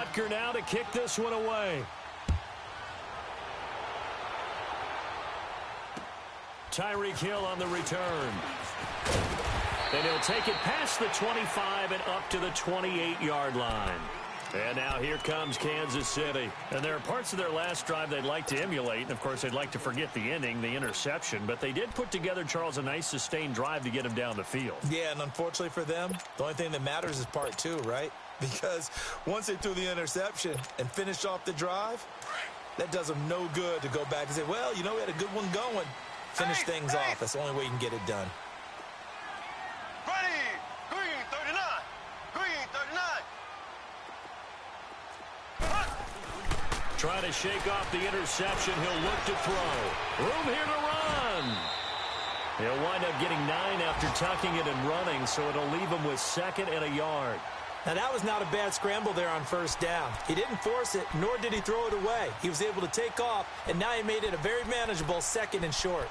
Butker now to kick this one away. Tyreek Hill on the return. And he'll take it past the 25 and up to the 28-yard line. And now here comes Kansas City. And there are parts of their last drive they'd like to emulate. And, of course, they'd like to forget the ending, the interception. But they did put together, Charles, a nice sustained drive to get him down the field. Yeah, and unfortunately for them, the only thing that matters is part two, right? Because once they threw the interception and finished off the drive, that does them no good to go back and say, well, you know, we had a good one going. Finish things off. That's the only way you can get it done. Green 39. Green 39. Trying to shake off the interception. He'll look to throw. Room here to run. He'll wind up getting 9 after tucking it and running, so it'll leave him with 2nd and a yard. Now, that was not a bad scramble there on first down. He didn't force it, nor did he throw it away. He was able to take off, and now he made it a very manageable 2nd and short.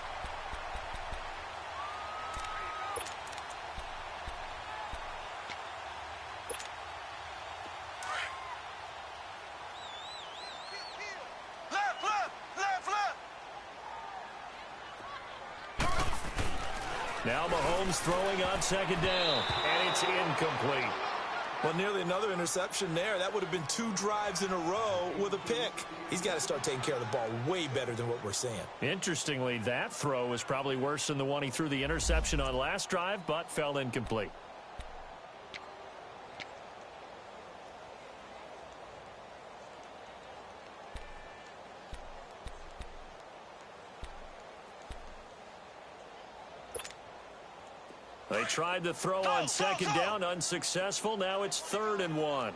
Now Mahomes throwing on 2nd down, and it's incomplete. Well, nearly another interception there. That would have been 2 drives in a row with a pick. He's got to start taking care of the ball way better than what we're seeing. Interestingly, that throw was probably worse than the one he threw the interception on last drive, but fell incomplete. They tried to throw on 2nd down, unsuccessful. Now it's 3rd and 1.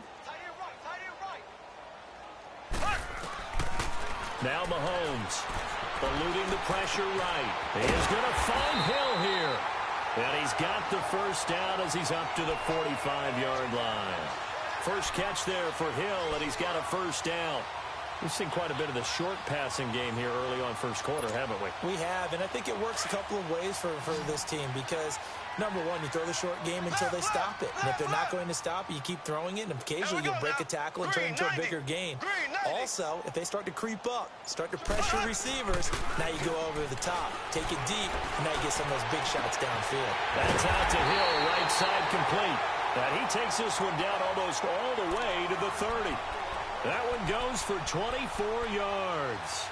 Now Mahomes, eluding the pressure right. He is going to find Hill here. And he's got the first down as he's up to the 45-yard line. First catch there for Hill, and he's got a first down. We've seen quite a bit of the short passing game here early on first quarter, haven't we? We have, and I think it works a couple of ways for this team because, number one, you throw the short game until they stop it. And if they're not going to stop it, you keep throwing it, and occasionally you'll break a tackle and turn it into a bigger gain. Also, if they start to creep up, start to pressure receivers, now you go over the top, take it deep, and now you get some of those big shots downfield. That's out to Hill, right side complete. And he takes this one down almost all the way to the 30. That one goes for 24 yards.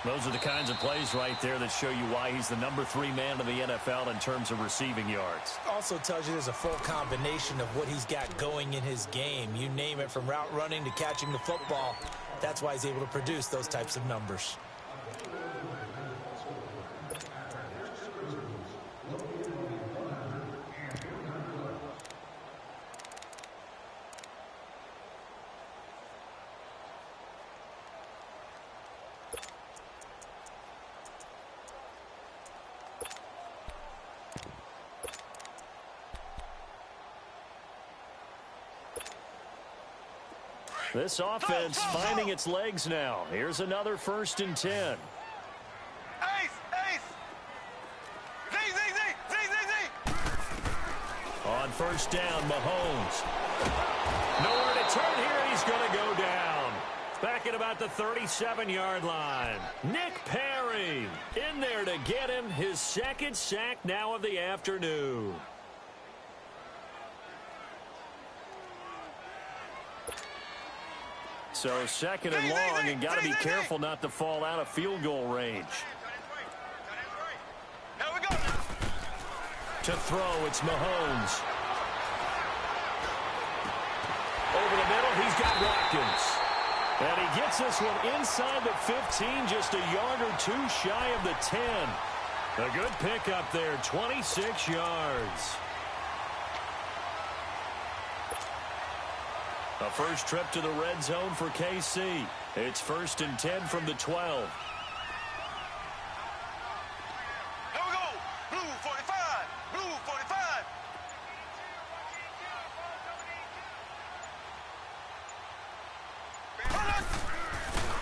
Those are the kinds of plays right there that show you why he's the number 3 man in the NFL in terms of receiving yards. Also tells you there's a full combination of what he's got going in his game. You name it, from route running to catching the football. That's why he's able to produce those types of numbers. This offense finding its legs now. Here's another 1st and 10. On first down, Mahomes. Nowhere to turn here. He's going to go down. Back at about the 37-yard line. Nick Perry in there to get him. His 2nd sack now of the afternoon. So 2nd and long, and got to be careful not to fall out of field goal range. To throw, it's Mahomes. Over the middle, he's got Watkins. And he gets this one inside the 15, just a yard or 2 shy of the 10. A good pickup there, 26 yards. A first trip to the red zone for KC. It's 1st and 10 from the 12. Here we go. Blue 45. Blue 45.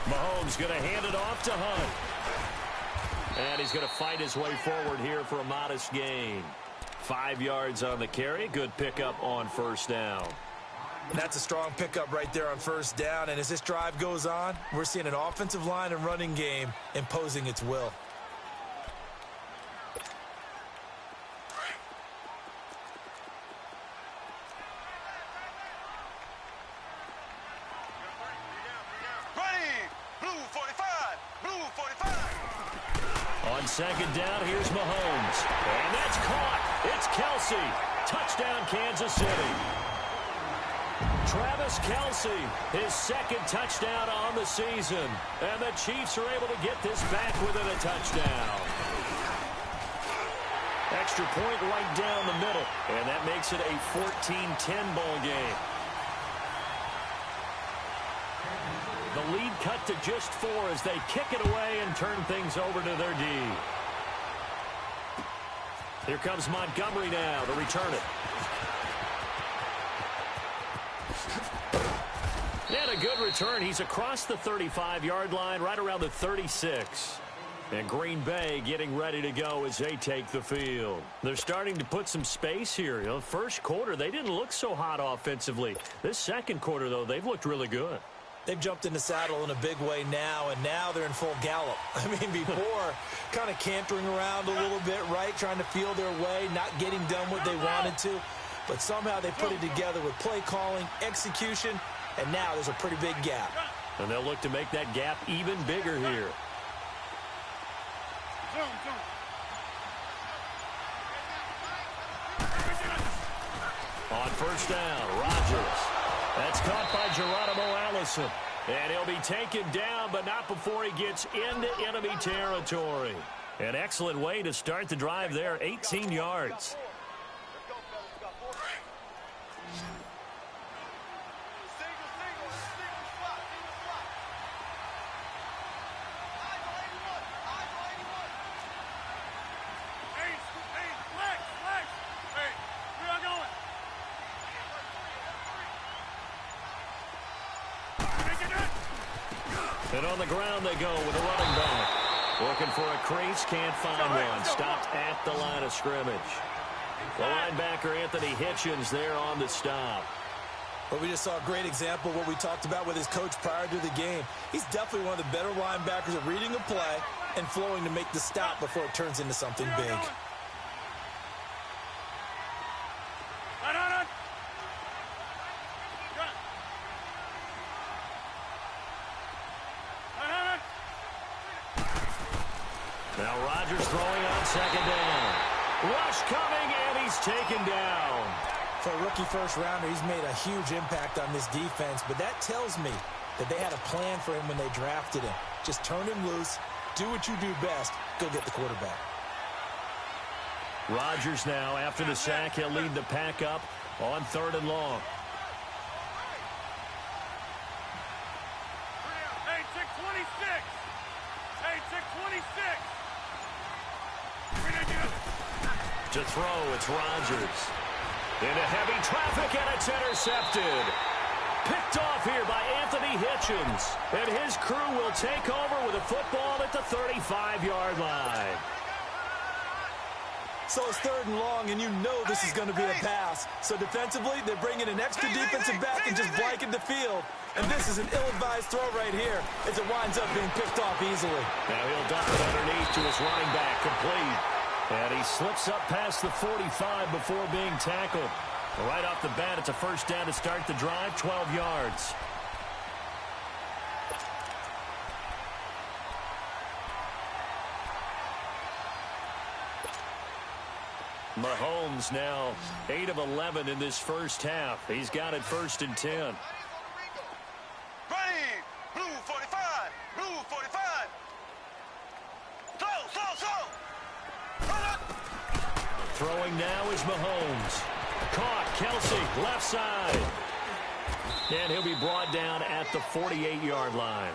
Mahomes going to hand it off to Hunt. And he's going to fight his way forward here for a modest gain. 5 yards on the carry. Good pickup on first down. And that's a strong pickup right there on first down. And as this drive goes on, we're seeing an offensive line and running game imposing its will. On second down, here's Mahomes. And that's caught. It's Kelsey. Touchdown, Kansas City. Travis Kelsey, his second touchdown on the season. And the Chiefs are able to get this back within a touchdown. Extra point right down the middle. And that makes it a 14-10 ball game. The lead cut to just 4 as they kick it away and turn things over to their D. Here comes Montgomery now to return it. And a good return. He's across the 35-yard line, right around the 36. And Green Bay getting ready to go as they take the field. They're starting to put some space here. You know, first quarter, they didn't look so hot offensively. This second quarter, though, they've looked really good. They've jumped in the saddle in a big way now, and now they're in full gallop. I mean, before, kind of cantering around a little bit, right? Trying to feel their way, not getting done what they wanted to. But somehow they put it together with play calling, execution, and now there's a pretty big gap. And they'll look to make that gap even bigger here. On first down, Rodgers. That's caught by Geronimo Allison. And he'll be taken down, but not before he gets into enemy territory. An excellent way to start the drive there, 18 yards. And on the ground they go with a running back. Looking for a crease, can't find one. Stopped at the line of scrimmage. The linebacker, Anthony Hitchens, there on the stop. But we just saw a great example of what we talked about with his coach prior to the game. He's definitely one of the better linebackers at reading a play and flowing to make the stop before it turns into something big. Now Rodgers throwing on second down. Rush coming, and he's taken down. For a rookie first-rounder, he's made a huge impact on this defense, but that tells me that they had a plan for him when they drafted him. Just turn him loose, do what you do best, go get the quarterback. Rodgers now, after the sack, he'll lead the pack up on 3rd and long. Hey, 626. Hey, 626. To throw, it's Rodgers. Into heavy traffic, and it's intercepted. Picked off here by Anthony Hitchens. And his crew will take over with a football at the 35-yard line. So it's 3rd and long, and you know this is going to be a pass. So defensively, they bring in an extra defensive back and just blanket the field. And this is an ill-advised throw right here as it winds up being picked off easily. Now he'll dump it underneath to his running back, complete. And he slips up past the 45 before being tackled. Right off the bat, it's a first down to start the drive, 12 yards. Mahomes now 8 of 11 in this first half. He's got it 1st and 10. Ready. Blue 45. Blue 45. Slow. Throwing now is Mahomes. Caught, Kelsey, left side. And he'll be brought down at the 48-yard line.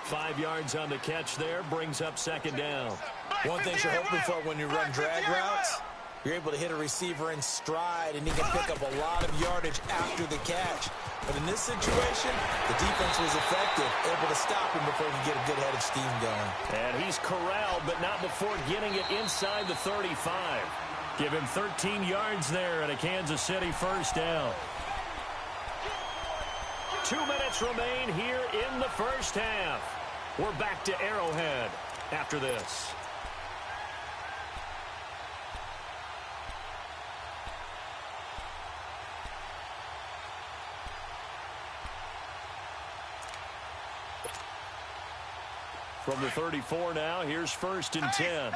5 yards on the catch there, brings up 2nd down. One thing you're hoping for when you run drag routes, you're able to hit a receiver in stride, and he can pick up a lot of yardage after the catch. But in this situation, the defense was effective, able to stop him before he could get a good head of steam going. And he's corralled, but not before getting it inside the 35. Give him 13 yards there and a Kansas City first down. 2 minutes remain here in the first half. We're back to Arrowhead after this. From the 34 now, here's 1st and 10.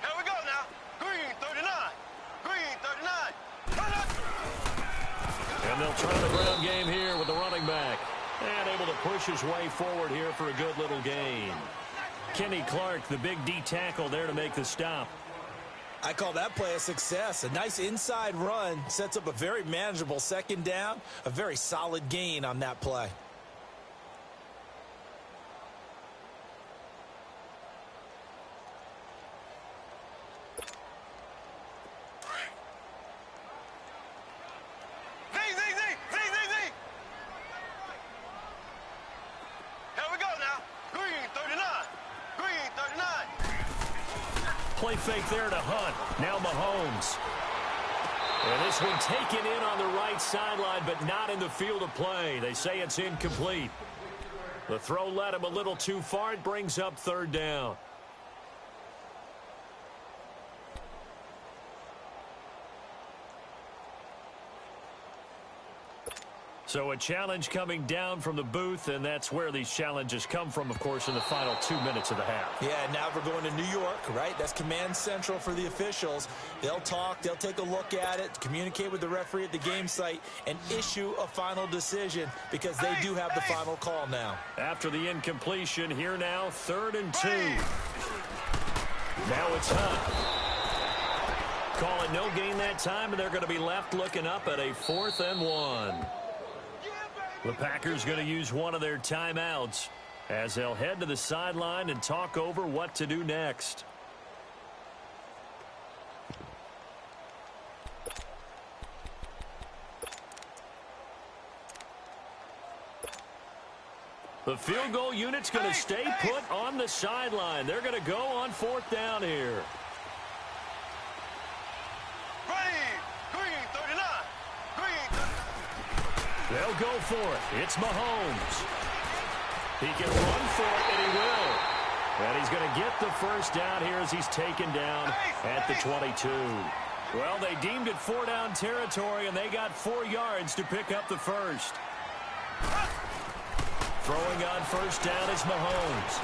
Here we go now. Green 39. Green 39. Run up. And they'll try the ground game here with the running back. And able to push his way forward here for a good little gain. Kenny Clark, the big D tackle there to make the stop. I call that play a success. A nice inside run sets up a very manageable 2nd down. A very solid gain on that play. Play fake there to Hunt. Now Mahomes. And this one taken in on the right sideline, but not in the field of play. They say it's incomplete. The throw led him a little too far. It brings up 3rd down. So a challenge coming down from the booth, and that's where these challenges come from, of course, in the final 2 minutes of the half. Yeah, now we're going to New York, right? That's command central for the officials. They'll talk, they'll take a look at it, communicate with the referee at the game site, and issue a final decision because they do have the final call now. After the incompletion, here now, 3rd and 2. Now it's Hunt. Call it no gain that time, and they're going to be left looking up at a 4th and 1. The Packers going to use one of their timeouts as they'll head to the sideline and talk over what to do next. The field goal unit's going to stay put on the sideline. They're going to go on 4th down here. They'll go for it. It's Mahomes. He can run for it, and he will. And he's going to get the 1st down here as he's taken down at the 22. Well, they deemed it 4-down territory, and they got 4 yards to pick up the 1st. Throwing on 1st down is Mahomes.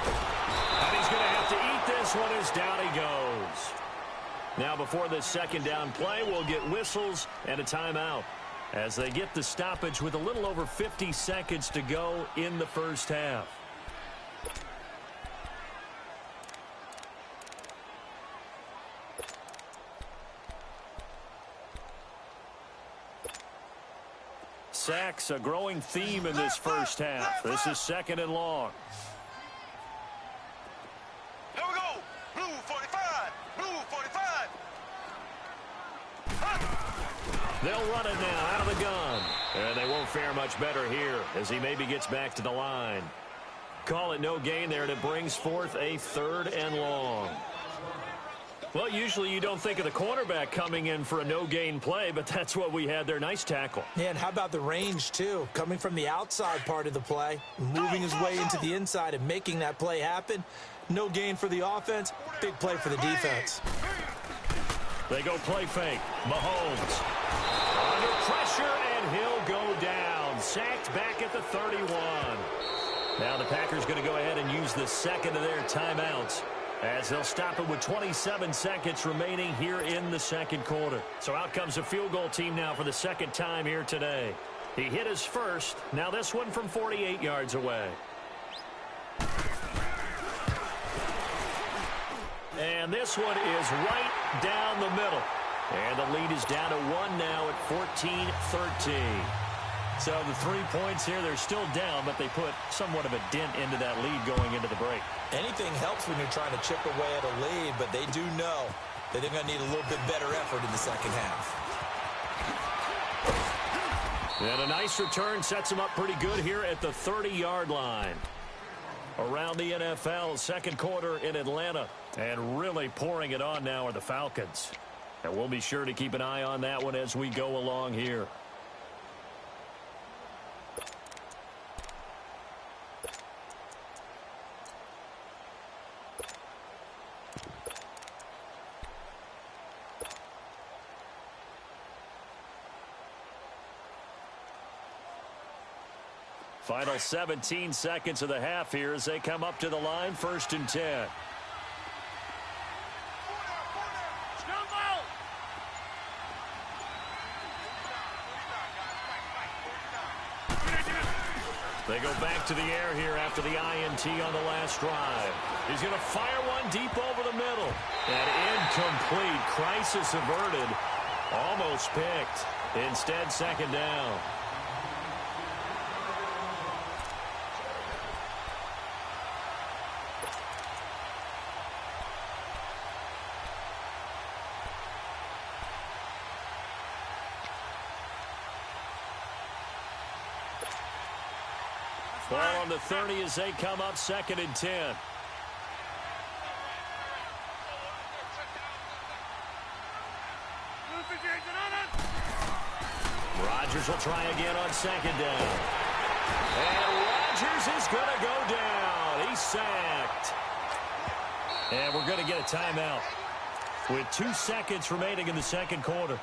And he's going to have to eat this one as down he goes. Now, before this 2nd down play, we'll get whistles and a timeout as they get the stoppage with a little over 50 seconds to go in the first half. Sacks, a growing theme in this first half. This is 2nd and long. Here we go. Blue 45. Blue 45. They'll run it now out of the gun. And they won't fare much better here as he maybe gets back to the line. Call it no gain there, and it brings forth a 3rd and long. Well, usually you don't think of the cornerback coming in for a no-gain play, but that's what we had there. Nice tackle. Yeah, and how about the range, too? Coming from the outside part of the play, moving his way into the inside and making that play happen. No gain for the offense, big play for the defense. They go play fake. Mahomes under pressure, and he'll go down. Sacked back at the 31. Now the Packers going to go ahead and use the 2nd of their timeouts as they'll stop it with 27 seconds remaining here in the 2nd quarter. So out comes a field goal team now for the 2nd time here today. He hit his first. Now this one from 48 yards away. And this one is right down the middle. And the lead is down to 1 now at 14-13. So the 3 points here, they're still down, but they put somewhat of a dent into that lead going into the break. Anything helps when you're trying to chip away at a lead, but they do know that they're going to need a little bit better effort in the 2nd half. And a nice return sets them up pretty good here at the 30-yard line. Around the NFL, 2nd quarter in Atlanta. And really pouring it on now are the Falcons. And we'll be sure to keep an eye on that one as we go along here. Final 17 seconds of the half here as they come up to the line, 1st and 10. They go back to the air here after the INT on the last drive. He's going to fire one deep over the middle. And incomplete. Crisis averted. Almost picked. Instead, 2nd down. Ball on the 30 as they come up, 2nd and 10. Rodgers will try again on 2nd down. And Rodgers is going to go down. He's sacked. And we're going to get a timeout with 2 seconds remaining in the 2nd quarter.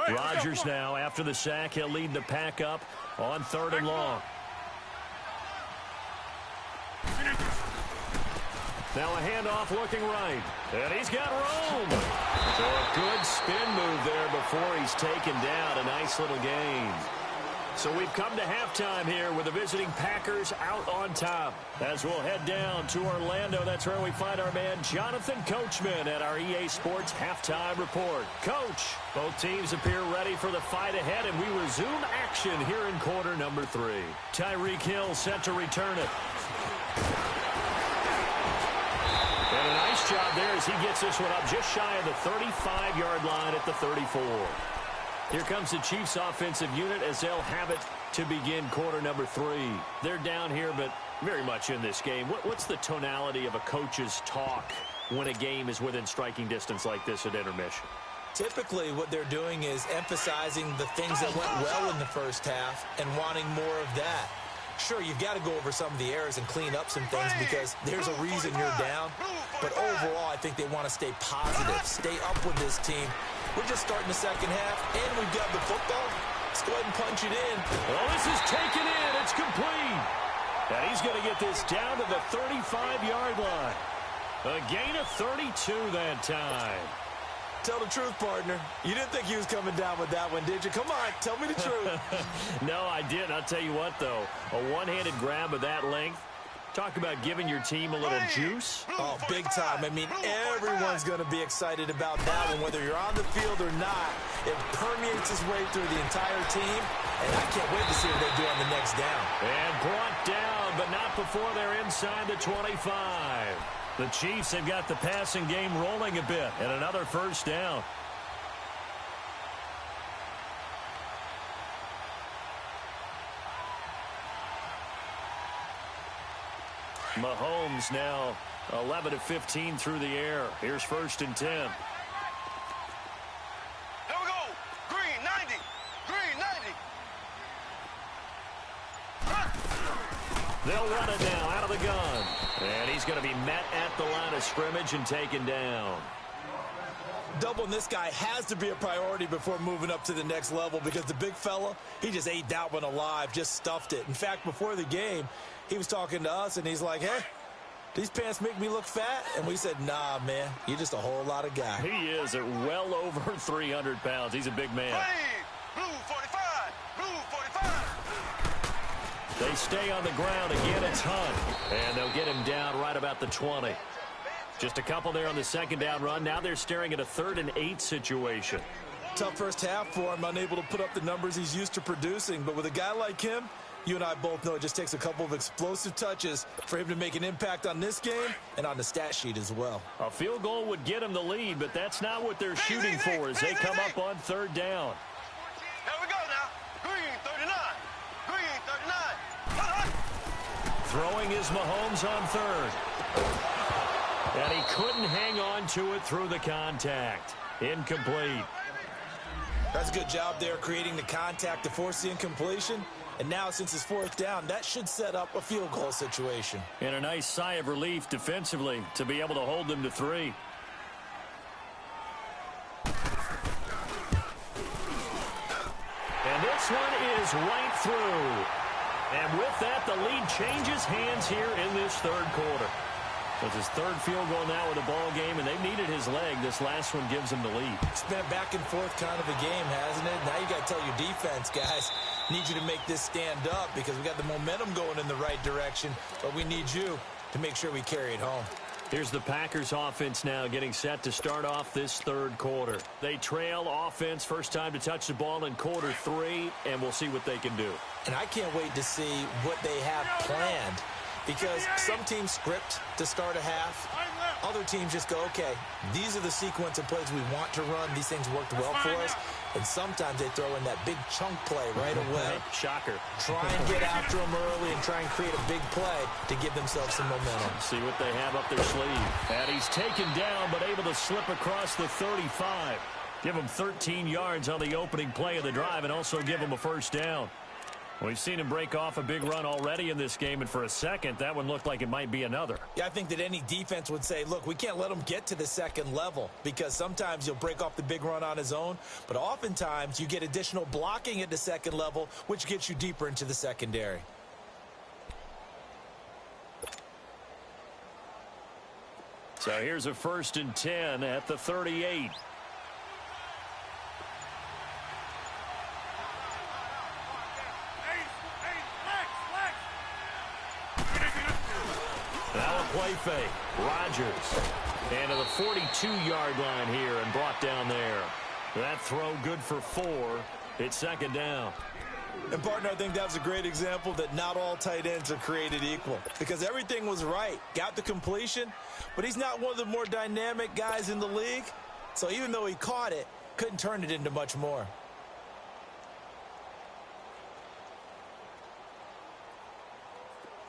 Rodgers now, after the sack, he'll lead the pack up on 3rd and long. Now a handoff looking right. And he's got room. So a good spin move there before he's taken down. A nice little gain. So we've come to halftime here with the visiting Packers out on top. As we'll head down to Orlando, that's where we find our man Jonathan Coachman at our EA Sports Halftime Report. Coach, both teams appear ready for the fight ahead, and we resume action here in quarter number 3. Tyreek Hill set to return it. And a nice job there as he gets this one up just shy of the 35-yard line at the 34. Here comes the Chiefs offensive unit as they'll have it to begin quarter number 3. They're down here, but very much in this game. What's the tonality of a coach's talk when a game is within striking distance like this at intermission? Typically, what they're doing is emphasizing the things that went well in the first half and wanting more of that. Sure, you've got to go over some of the errors and clean up some things because there's a reason you're down. But overall, I think they want to stay positive, stay up with this team. We're just starting the second half, and we've got the football. Let's go ahead and punch it in. Well, this is taken in. It's complete. And he's going to get this down to the 35-yard line. A gain of 32 that time. Tell the truth, partner. You didn't think he was coming down with that one, did you? Come on, tell me the truth. No, I didn't. I'll tell you what, though. A one-handed grab of that length. Talk about giving your team a little juice. Oh, big time. I mean, everyone's going to be excited about that one, whether you're on the field or not. It permeates its way through the entire team, and I can't wait to see what they do on the next down. And brought down, but not before they're inside the 25. The Chiefs have got the passing game rolling a bit, and another first down. Mahomes now 11 of 15 through the air. Here's 1st and 10. Here we go. Green 90. Green 90. They'll run it now out of the gun. And he's going to be met at the line of scrimmage and taken down. Doubling this guy has to be a priority before moving up to the next level because the big fella, he just ate that one alive, just stuffed it. In fact, before the game, he was talking to us, and he's like, hey, these pants make me look fat? And we said, nah, man, you're just a whole lot of guy. He is at well over 300 pounds. He's a big man. Blue 45. Blue 45. They stay on the ground. Again, it's Hunt. And they'll get him down right about the 20. Just a couple there on the second down run. Now they're staring at a 3rd and 8 situation. Tough first half for him, unable to put up the numbers he's used to producing. But with a guy like him, you and I both know it just takes a couple of explosive touches for him to make an impact on this game and on the stat sheet as well. A field goal would get him the lead, but that's not what they're shooting for as they come up on 3rd down. Here we go now. Green 39. Green 39. Throwing is Mahomes on third. And he couldn't hang on to it through the contact. Incomplete. That's a good job there creating the contact to force the incompletion. And now, since it's fourth down, that should set up a field goal situation. And a nice sigh of relief defensively to be able to hold them to 3. And this one is right through. And with that, the lead changes hands here in this third quarter. So it's his third field goal now with the ball game, and they've needed his leg. This last one gives them the lead. It's been a back and forth kind of a game, hasn't it? Now you got to tell your defense, guys, need you to make this stand up because we got the momentum going in the right direction, but we need you to make sure we carry it home. Here's the Packers offense now getting set to start off this third quarter. They trail offense, first time to touch the ball in quarter 3, and we'll see what they can do. And I can't wait to see what they have planned because some teams script to start a half. Other teams just go, okay, these are the sequence of plays we want to run. These things worked well for us. And sometimes they throw in that big chunk play right away. Shocker. Try and get after them early and try and create a big play to give themselves some momentum. See what they have up their sleeve. And he's taken down but able to slip across the 35. Give him 13 yards on the opening play of the drive and also give him a first down. We've seen him break off a big run already in this game, and for a second, that one looked like it might be another. Yeah, I think that any defense would say, look, we can't let him get to the second level because sometimes you'll break off the big run on his own, but oftentimes you get additional blocking at the second level, which gets you deeper into the secondary. So here's a 1st and 10 at the 38. Now a play fake. Rodgers. And to the 42-yard line here and brought down there. That throw good for 4. It's second down. And, partner, I think that was a great example that not all tight ends are created equal because everything was right. Got the completion, but he's not one of the more dynamic guys in the league. So even though he caught it, couldn't turn it into much more.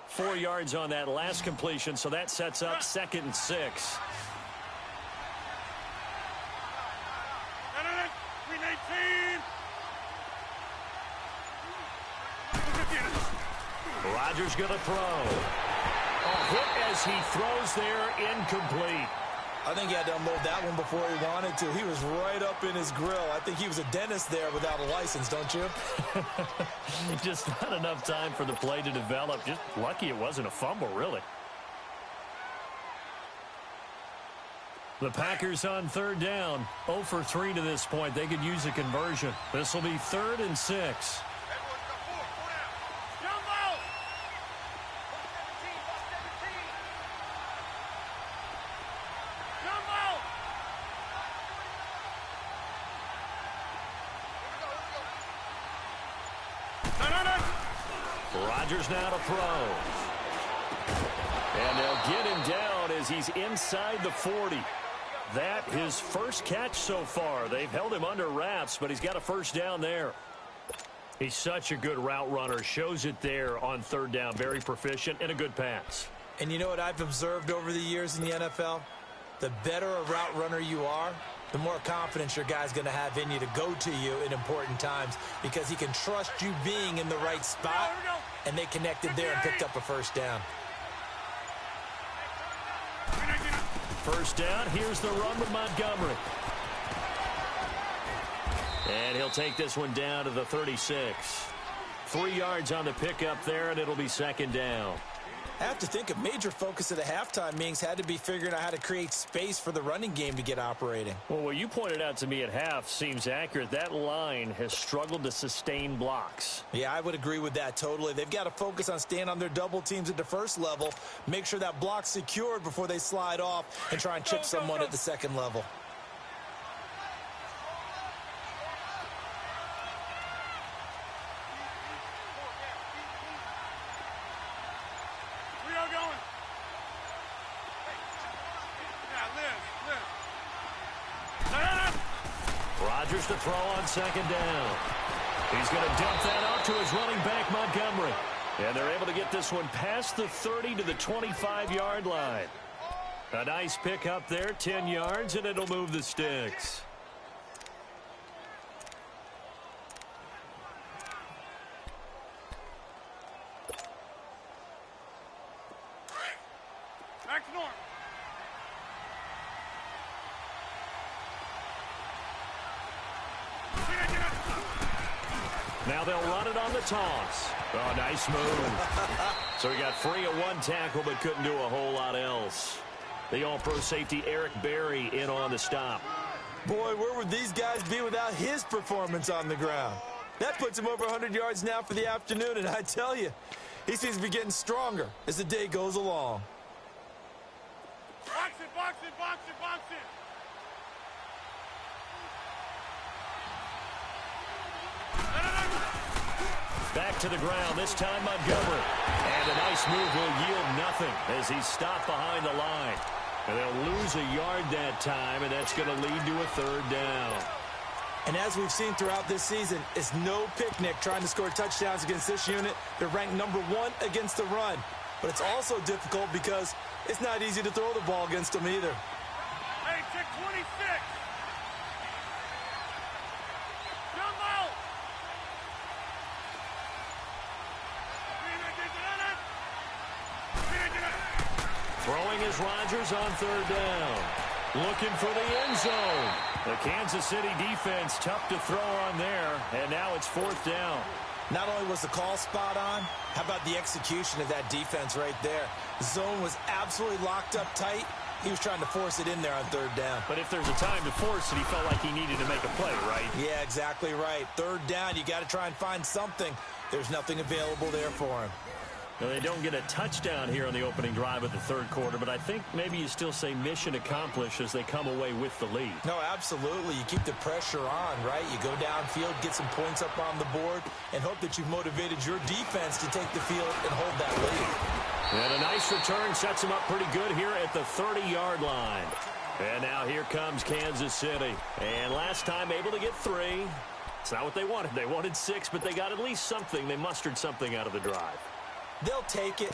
Four yards on that last completion, so that sets up 2nd and 6. Rodgers going to throw. A hit as he throws there, incomplete. I think he had to unload that one before he wanted to. He was right up in his grill. I think he was a dentist there without a license, don't you? Just not enough time for the play to develop. Just lucky it wasn't a fumble, really. The Packers on 3rd down. 0 for 3 to this point. They could use a conversion. This will be 3rd and 6. Rodgers now to throw. And they'll get him down as he's inside the 40. That his first catch so far. They've held him under wraps, but he's got a first down there. He's such a good route runner. Shows it there on 3rd down. Very proficient and a good pass. And you know what I've observed over the years in the NFL? The better a route runner you are, the more confidence your guy's going to have in you to go to you in important times because he can trust you being in the right spot, and they connected there and picked up a first down. First down, here's the run with Montgomery. And he'll take this one down to the 36. 3 yards on the pickup there, and it'll be 2nd down. I have to think a major focus of the halftime meetings had to be figuring out how to create space for the running game to get operating. Well, what you pointed out to me at half seems accurate. That line has struggled to sustain blocks. Yeah, I would agree with that totally. They've got to focus on staying on their double teams at the first level, make sure that block's secured before they slide off and try and chip someone at the second level. Rodgers to throw on 2nd down. He's going to dump that out to his running back, Montgomery. And they're able to get this one past the 30 to the 25-yard line. A nice pick up there, 10 yards, and it'll move the sticks. Back to norm. Now they'll run it on the toss. Oh, nice move. So he got free of one tackle but couldn't do a whole lot else. The all-pro safety Eric Berry in on the stop. Boy, where would these guys be without his performance on the ground? That puts him over 100 yards now for the afternoon, and I tell you, he seems to be getting stronger as the day goes along. Box it, box it, box it, box it. Back to the ground, this time Montgomery. And a nice move will yield nothing as he's stopped behind the line. And they'll lose a yard that time, and that's going to lead to a third down. And as we've seen throughout this season, it's no picnic trying to score touchdowns against this unit. They're ranked #1 against the run. But it's also difficult because it's not easy to throw the ball against them either. Hey, check 26. Jumbo. Throwing is Rodgers on third down. Looking for the end zone. The Kansas City defense tough to throw on there, and now it's fourth down. Not only was the call spot on, how about the execution of that defense right there? The zone was absolutely locked up tight. He was trying to force it in there on third down. But if there's a time to force it, he felt like he needed to make a play, right? Yeah, exactly right. Third down, you got to try and find something. There's nothing available there for him. Now, they don't get a touchdown here on the opening drive of the third quarter, but I think maybe you still say mission accomplished as they come away with the lead. No, absolutely. You keep the pressure on, right? You go downfield, get some points up on the board, and hope that you've motivated your defense to take the field and hold that lead. And a nice return sets them up pretty good here at the 30-yard line. And now here comes Kansas City. And last time able to get 3. It's not what they wanted. They wanted 6, but they got at least something. They mustered something out of the drive. They'll take it.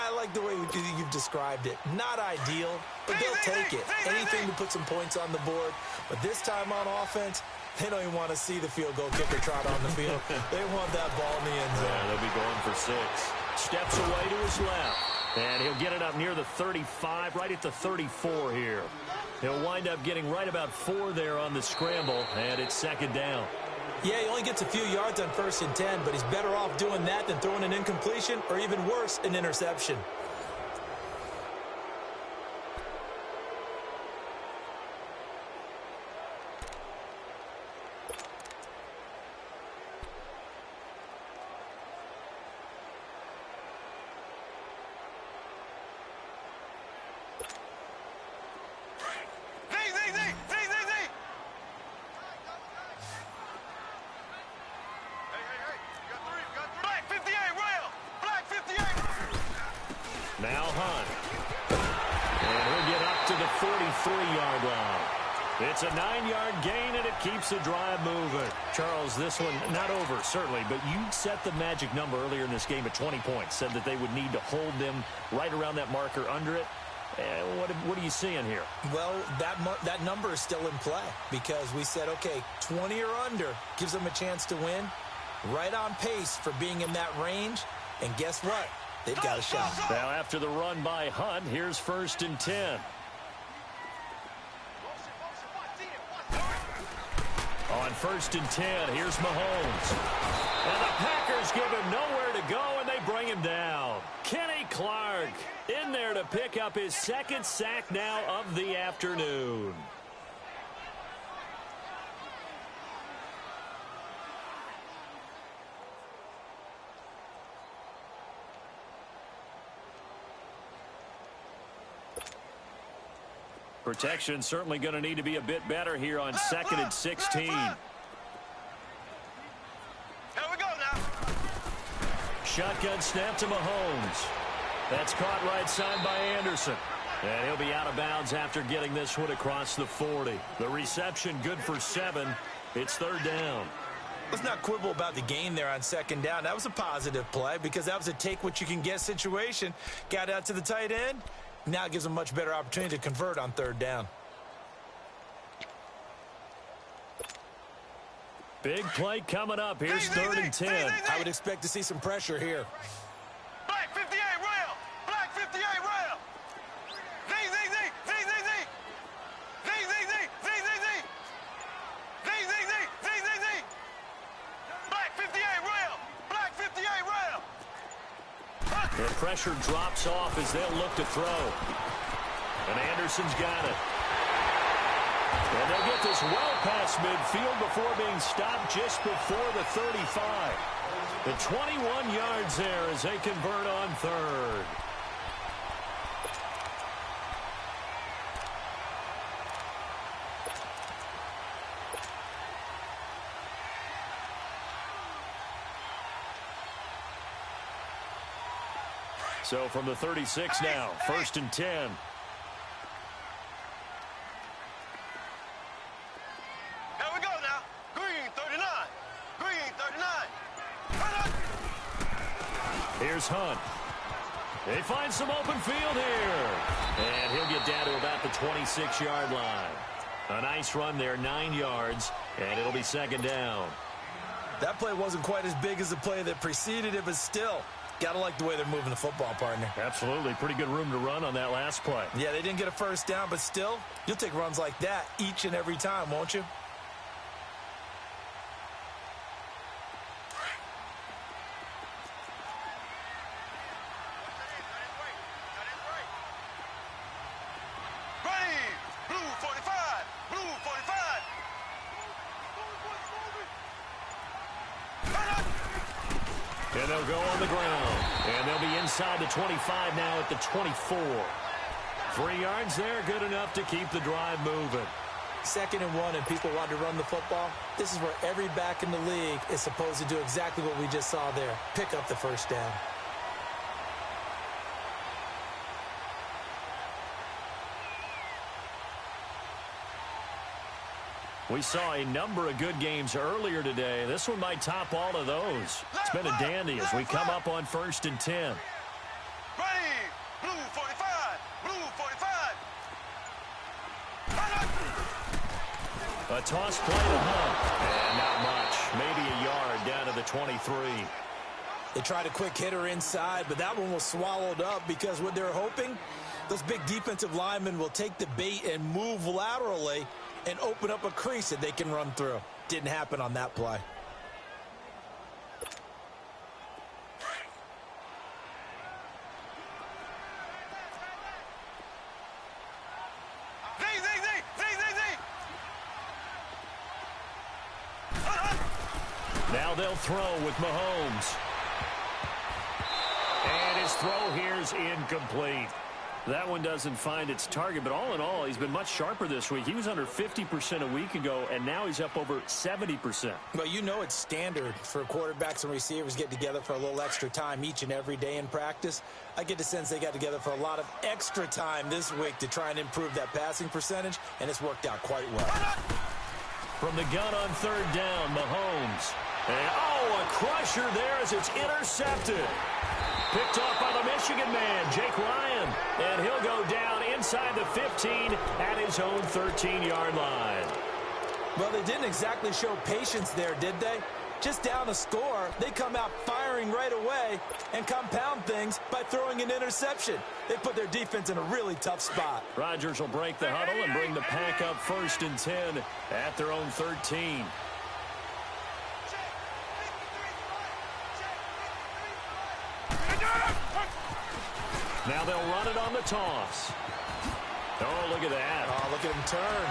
I like the way you've described it. Not ideal, but they'll take it. Anything to put some points on the board. But this time on offense, they don't even want to see the field goal kicker trot on the field. They want that ball in the end zone. Yeah, they'll be going for 6. Steps away to his left. And he'll get it up near the 35, right at the 34 here. He'll wind up getting right about 4 there on the scramble, and it's second down. Yeah, he only gets a few yards on 1st and 10, but he's better off doing that than throwing an incompletion or even worse, an interception. Now Hunt. And he'll get up to the 43-yard line. It's a 9-yard gain, and it keeps the drive moving. Charles, this one not over, certainly, but you set the magic number earlier in this game at 20 points, said that they would need to hold them right around that marker under it. What are you seeing here? Well, that number is still in play because we said, okay, 20 or under gives them a chance to win. Right on pace for being in that range, and guess what? They've got a shot. Now, after the run by Hunt, here's 1st and 10. On 1st and 10, here's Mahomes. And the Packers give him nowhere to go, and they bring him down. Kenny Clark in there to pick up his 2nd sack now of the afternoon. Protection certainly going to need to be a bit better here on 2nd and 16. Here we go now. Shotgun snap to Mahomes. That's caught right side by Anderson. And he'll be out of bounds after getting this one across the 40. The reception good for 7. It's 3rd down. Let's not quibble about the gain there on second down. That was a positive play because that was a take-what-you-can-get situation. Got out to the tight end. Now it gives them a much better opportunity to convert on third down. Big play coming up. Here's 3rd and 10. I would expect to see some pressure here. Black 58 rail. Black 58 rail. Z, Z, Z, Z, Z, Z. Z, Z, Z, Z, Z, Z. Z, Z, Z, Z, Z, Z. Black 58 rail. Black 58 rail. The pressure drops off as they'll look to throw. And Anderson's got it. And they'll get this well past midfield before being stopped just before the 35. The 21 yards there as they convert on 3rd. So from the 36 now, 1st and 10. Here we go now. Green 39. Green 39. Here's Hunt. They find some open field here. And he'll get down to about the 26-yard line. A nice run there, 9 yards, and it'll be 2nd down. That play wasn't quite as big as the play that preceded it, but still, gotta like the way they're moving the football, partner. Absolutely. Pretty good room to run on that last play. Yeah, they didn't get a first down, but still, you'll take runs like that each and every time, won't you? Ready. Blue 45. Blue 45. And they'll go on the ground. And they'll be inside the 25 now at the 24. 3 yards there, good enough to keep the drive moving. 2nd and 1 and people want to run the football. This is where every back in the league is supposed to do exactly what we just saw there. Pick up the first down. We saw a number of good games earlier today. This one might top all of those. It's been a dandy as we come up on 1st and 10. Ready. Blue 45. Blue 45. A toss play to Hunt. And not much. Maybe a yard down to the 23. They tried a quick hitter inside, but that one was swallowed up because what they're hoping, those big defensive linemen will take the bait and move laterally and open up a crease that they can run through. Didn't happen on that play. Z, Z, Z, Z, Z, Z. Now they'll throw with Mahomes. And his throw here is incomplete. That one doesn't find its target, but all in all, he's been much sharper this week. He was under 50% a week ago, and now he's up over 70%. Well, you know it's standard for quarterbacks and receivers get together for a little extra time each and every day in practice. I get the sense they got together for a lot of extra time this week to try and improve that passing percentage, and it's worked out quite well. From the gun on 3rd down, Mahomes. And, a crusher there as it's intercepted. Picked off by the Michigan man, Jake Ryan. And he'll go down inside the 15 at his own 13-yard line. Well, they didn't exactly show patience there, did they? Just down a score, they come out firing right away and compound things by throwing an interception. They put their defense in a really tough spot. Rodgers will break the huddle and bring the pack up 1st and 10 at their own 13. Now they'll run it on the toss. Oh, look at that. Oh, look at him turn.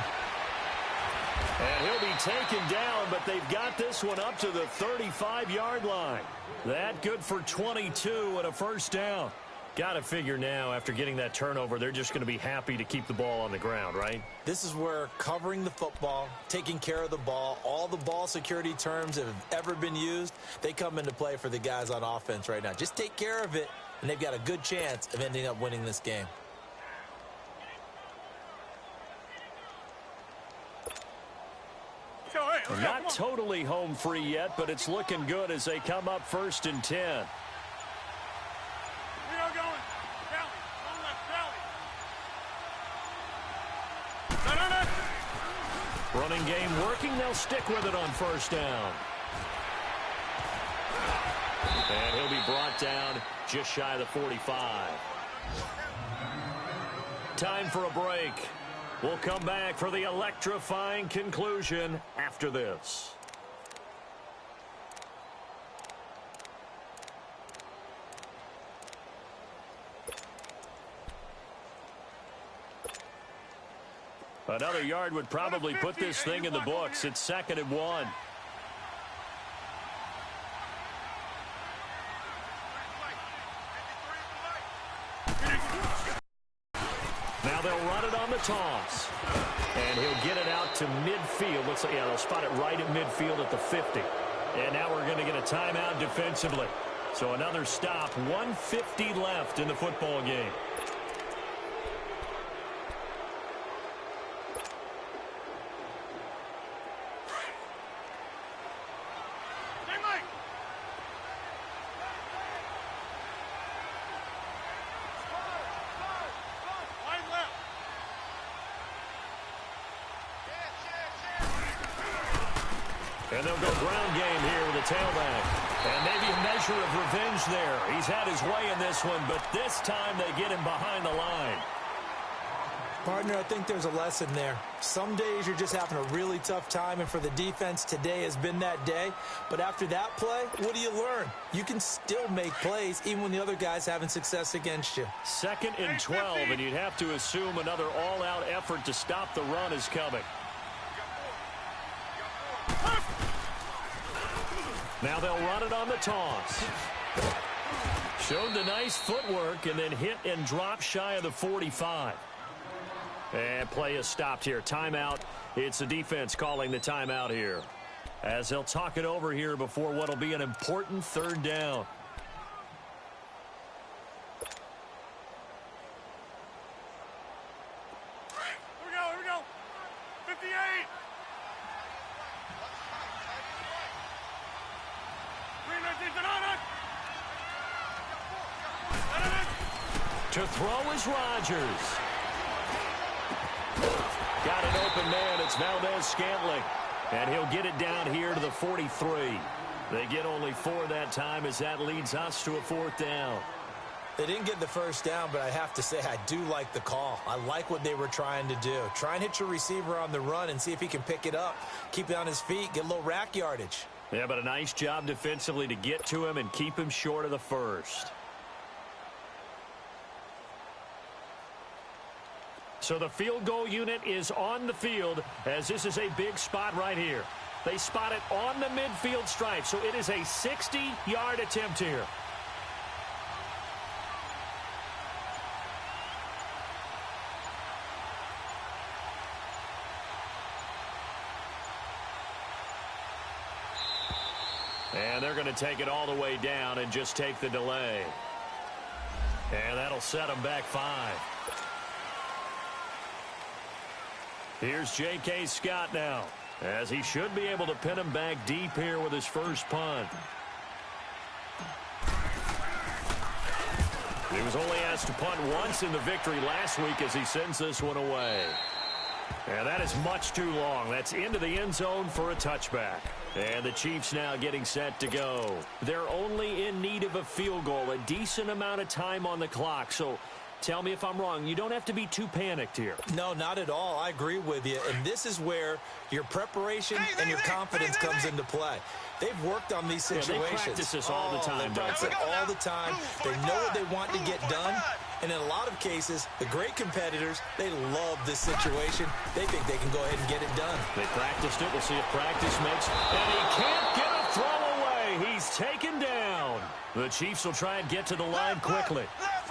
And he'll be taken down, but they've got this one up to the 35-yard line. That good for 22 and a first down. Got to figure now, after getting that turnover, they're just going to be happy to keep the ball on the ground, right? This is where covering the football, taking care of the ball, all the ball security terms that have ever been used, they come into play for the guys on offense right now. Just take care of it, and they've got a good chance of ending up winning this game. And Not totally home free yet, but it's looking good as they come up 1st and 10. Running game working. They'll stick with it on 1st down. And he'll be brought down just shy of the 45. Time for a break. We'll come back for the electrifying conclusion after this. Another yard would probably put this thing in the books. It's 2nd and 1. Now they'll run it on the toss. And he'll get it out to midfield. Looks like, yeah, they'll spot it right at midfield at the 50. And now we're going to get a timeout defensively. So another stop. 1:50 left in the football game. And they'll go ground game here with a tailback. And maybe a measure of revenge there. He's had his way in this one, but this time they get him behind the line. Partner, I think there's a lesson there. Some days you're just having a really tough time, and for the defense, today has been that day. But after that play, what do you learn? You can still make plays even when the other guy's having success against you. 2nd and 12, and you'd have to assume another all-out effort to stop the run is coming. Now they'll run it on the toss. Showed the nice footwork and then hit and drop shy of the 45. And play is stopped here. Timeout. It's the defense calling the timeout here, as they'll talk it over here before what will be an important 3rd down. Here we go. 58. To throw is Rodgers. Got an open man. It's Valdez-Scantling. And he'll get it down here to the 43. They get only 4 that time, as that leads us to a 4th down. They didn't get the 1st down, but I have to say I do like the call. I like what they were trying to do. Try and hit your receiver on the run and see if he can pick it up. Keep it on his feet, get a little rack yardage. Yeah, but a nice job defensively to get to him and keep him short of the 1st. So the field goal unit is on the field, as this is a big spot right here. They spot it on the midfield stripe, so it is a 60-yard attempt here. And they're going to take it all the way down and just take the delay. And that'll set them back 5. Here's J.K. Scott now, as he should be able to pin him back deep here with his first punt. He was only asked to punt once in the victory last week as he sends this one away. And that is much too long. That's into the end zone for a touchback. And the Chiefs now getting set to go. They're only in need of a field goal, a decent amount of time on the clock. So tell me if I'm wrong. You don't have to be too panicked here. No, not at all. I agree with you. And this is where your preparation and your confidence comes into play. They've worked on these situations. They practice this all the time. They practice it all the time. They know what they want to get done. And in a lot of cases, the great competitors, they love this situation. They think they can go ahead and get it done. They practiced it. We'll see if practice makes. And he can't get a throw away. He's taken down. The Chiefs will try and get to the line quickly.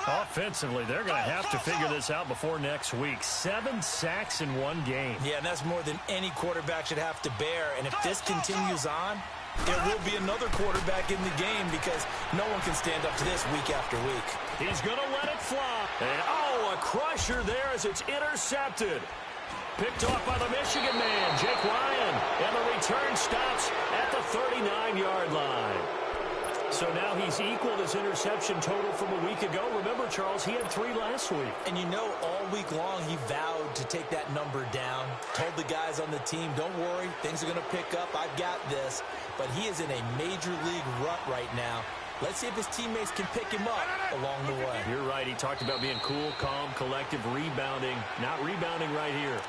Offensively, they're going to have to figure this out before next week. 7 sacks in one game. Yeah, and that's more than any quarterback should have to bear. And if this continues on, there will be another quarterback in the game because no one can stand up to this week after week. He's going to let it fly. And, oh, a crusher there as it's intercepted. Picked off by the Michigan man, Jake Ryan. And the return stops at the 39-yard line. So now he's equaled his interception total from a week ago. Remember, Charles, he had 3 last week. And you know, all week long he vowed to take that number down. Told the guys on the team, don't worry, things are going to pick up. I've got this. But he is in a major league rut right now. Let's see if his teammates can pick him up along the way. You're right. He talked about being cool, calm, collective, rebounding. Not rebounding right here.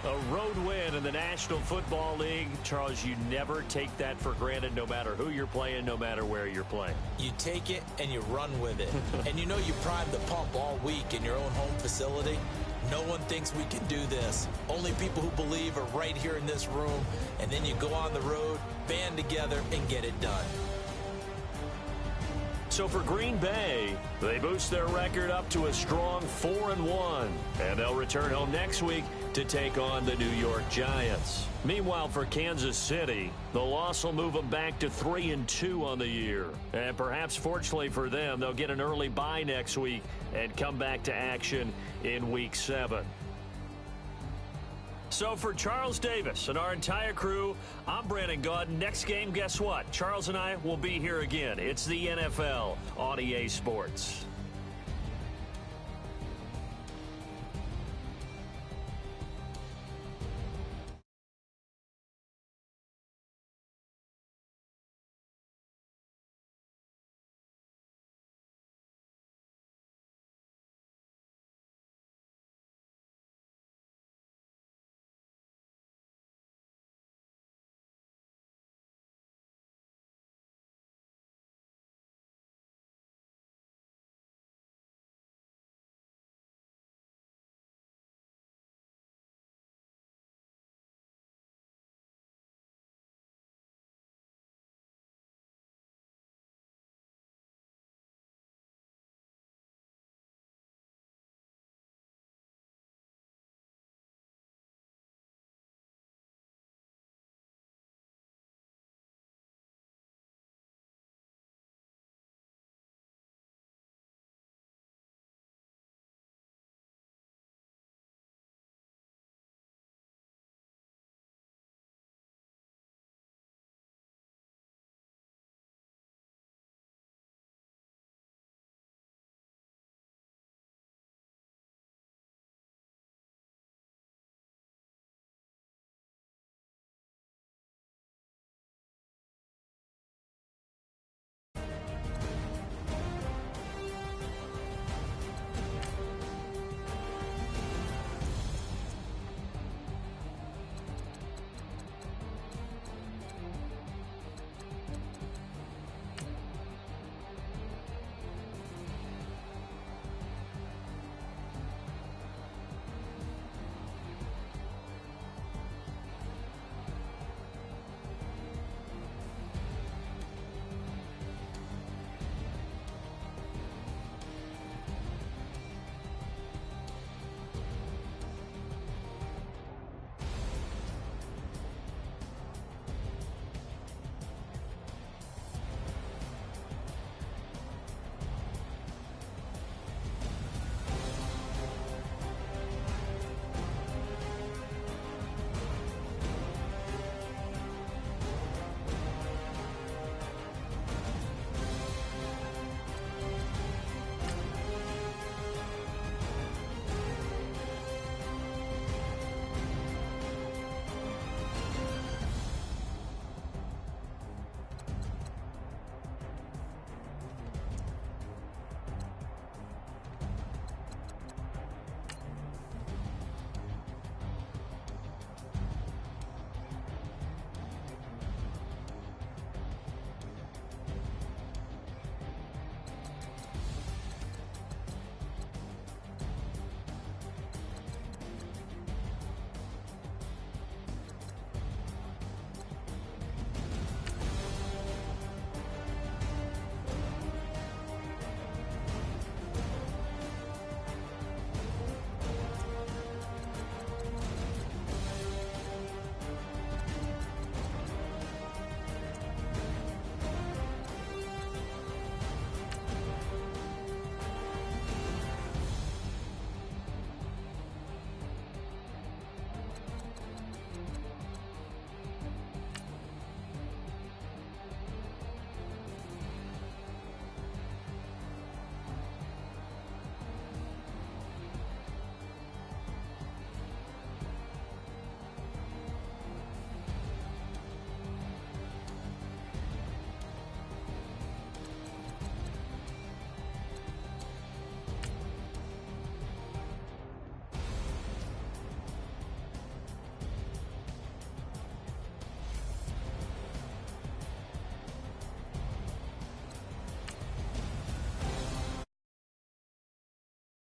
A road win in the National Football League. Charles, you never take that for granted no matter who you're playing, no matter where you're playing. You take it and you run with it. And you know you primed the pump all week in your own home facility. No one thinks we can do this. Only people who believe are right here in this room. And then you go on the road, band together, and get it done. So for Green Bay, they boost their record up to a strong 4-1. And they'll return home next week to take on the New York Giants. Meanwhile, for Kansas City, the loss will move them back to 3-2 on the year. And perhaps fortunately for them, they'll get an early bye next week and come back to action in Week 7. So for Charles Davis and our entire crew, I'm Brandon Gaudin. Next game, guess what? Charles and I will be here again. It's the NFL on EA Sports.